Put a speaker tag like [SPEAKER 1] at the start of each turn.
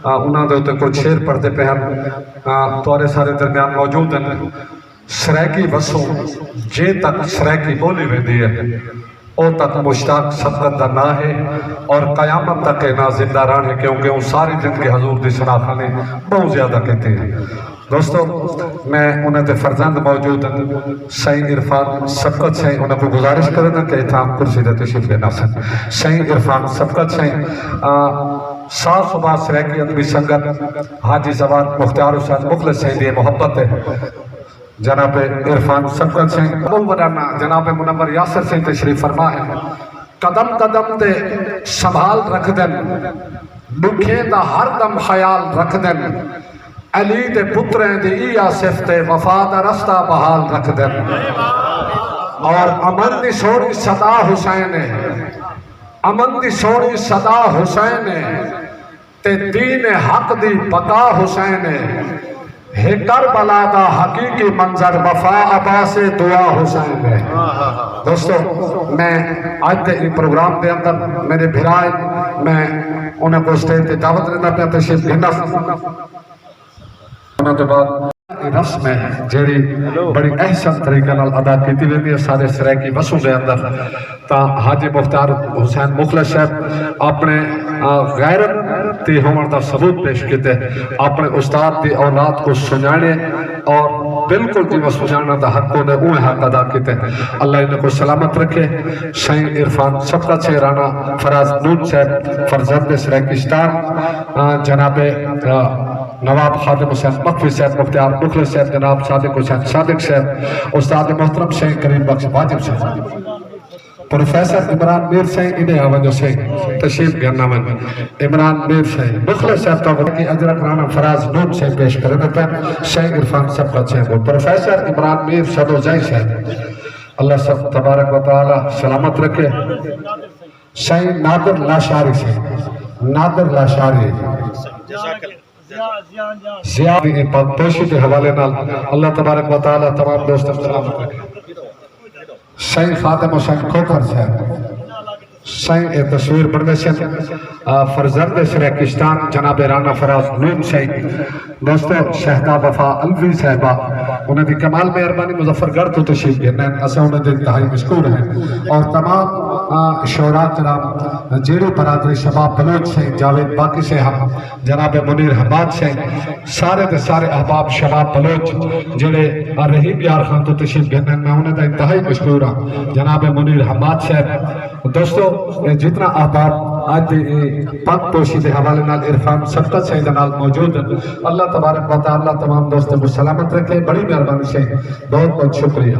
[SPEAKER 1] انہوں نے کچھ شیر پڑھتے پہ ہیں تورے سارے درمیان موجود ہیں. سریکی وسوں جے تک سریکی بولی ویندی ہے او تک مشتاق سبقت دا نہ ہے اور قیامت تک نہ زندہ رہنے کیونکہ وہ ساری زندگی حضور دی شناخانے بہت زیادہ کہتے ہیں. دوستو میں انہیں تے فرزند موجود ہیں سائیں عرفان سبقت سائیں انہیں کو گزارش کرنا کہ اتھام کرسی دے تشریف لینا سن. سائیں عرفان سبقت سائیں سات صبح سریکی ادبی سنگت حاجی زوان مختار حسین مخلص سائیں دی محبت ہے. جناب عرفان سبقت سائیں ابو ورانا جناب منور یاسر سائیں تشریف فرما ہے. قدم قدم تے سنبھال رکھ دن دکھیں دا ہر دم خیال رکھ دن علی دے پتریں دے ای آصف تے وفا دا رستہ بحال رکھ دن اور امن دی سوڑی صدا حسین امن دی سوڑی صدا حسین تے دین حق دی بقا حسین ہے کربلا دا حقیقی منظر وفا عباس دعا حسین ہے. دوستو میں آج تے این پروگرام دے اندر میرے بھرائے میں انہیں کو اسٹیج تے دعوت دینا پہ تشریف گھننا انہوں نے بعد رسم ہے جیڑی بڑی احسن طریقہ نال ادا کیتی ہوئی ہے سارے سریکی وسوں دے اندر تا حاجی مختار حسین مخلص صاحب اپنے غیرت تے ہون دا ثبوت پیش کیتے اپنے استاد دی اولاد کو سنانے اور بالکل جو سنانا دا حق کو نے اوہ حق ادا کیتے. اللہ انہیں کو سلامت رکھے. سائیں عرفان سبقت سے رانا فراز نون صاحب فرزند سریکستان جناب نواب خادم حسین مقفی صاحب مختار مخلص صاحب جناب صادق حسین صادق صاحب استاد محترم شیخ کریم بخش واجب صاحب پروفیسر عمران میر سائیں انہیں آوانجو سائیں تشریف گرنا من عمران میر سائیں مخلص صاحب تو کی اجرت رانا فراز نون سے پیش کرنے پہ سائیں عرفان سبقت سائیں پروفیسر عمران میر شدو زائی سائیں اللہ سب تبارک و تعالی سلامت رکھے. سائیں نادر لاشاری سائیں نادر لاشاری زیادی پوشی کے حوالے نال اللہ تبارک و تعالی تمام دوست سلامت رکھے. سائیں خادم حسین کھوکھر صاحب سائیں تصویر بردشن فرزند سریکستان جناب رانا فراز نون سائیں دوستو شہدہ وفا الوی صاحبہ انہیں دی کمال میں ارمانی مظفر گڑھ تو تشریف گرنا ہے اسے انہیں دی انتہائی مشکور ہیں اور تمام شعراء کرام جیڑی برادری شباب بلوچ سائیں جاوید باقی سے ہم جناب منیر حماد سائیں سارے دے سارے احباب شباب بلوچ جیڑے رحیم یار خان تو تشریف گرنا ہے میں انہیں دی انتہائی مشکور ہوں جناب منیر حماد صاحب. دوستو جتنا احباب آج پاک پوشی دے حوالے نال عرفان سبقت سائیں نال موجود ہیں اللہ تبارک و تعالی تمام دوستوں کو سلامت رکھے. بڑی مہربانی سے بہت بہت شکریہ.